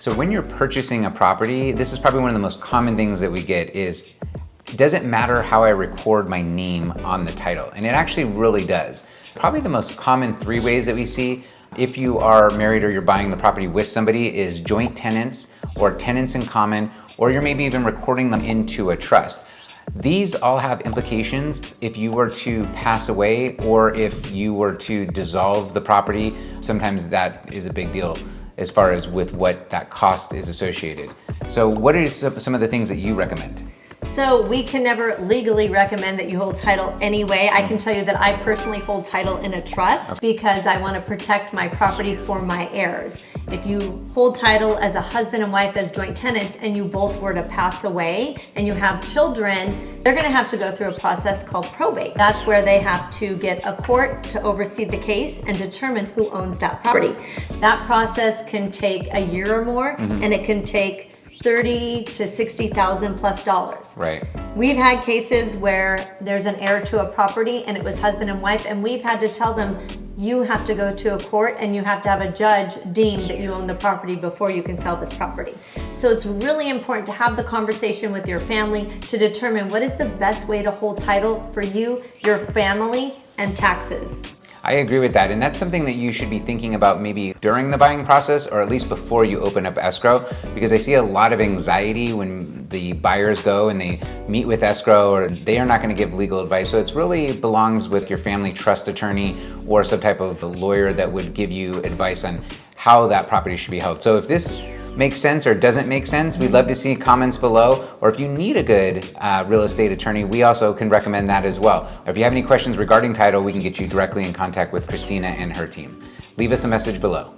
So when you're purchasing a property, this is probably one of the most common things that we get is, does it matter how I record my name on the title? And it actually really does. Probably the most common three ways that we see if you are married or you're buying the property with somebody is joint tenants or tenants in common, or you're maybe even recording them into a trust. These all have implications if you were to pass away or if you were to dissolve the property. Sometimes that is a big deal as far as with what that cost is associated. So what are some of the things that you recommend? So we can never legally recommend that you hold title anyway. I can tell you that I personally hold title in a trust because I want to protect my property for my heirs. If you hold title as a husband and wife as joint tenants and you both were to pass away and you have children, they're going to have to go through a process called probate. That's where they have to get a court to oversee the case and determine who owns that property. That process can take a year or more, and it can take $30,000 to $60,000 plus dollars. Right. We've had cases where there's an heir to a property and it was husband and wife, and we've had to tell them, you have to go to a court and you have to have a judge deem that you own the property before you can sell this property. So it's really important to have the conversation with your family to determine what is the best way to hold title for you, your family, and taxes. I agree with that, and that's something that you should be thinking about maybe during the buying process or at least before you open up escrow, because I see a lot of anxiety when the buyers go and they meet with escrow or they are not going to give legal advice. So it really belongs with your family trust attorney or some type of lawyer that would give you advice on how that property should be held. So if this makes sense or doesn't make sense, we'd love to see comments below. Or if you need a good real estate attorney, we also can recommend that as well. Or if you have any questions regarding title, we can get you directly in contact with Christina and her team. Leave us a message below.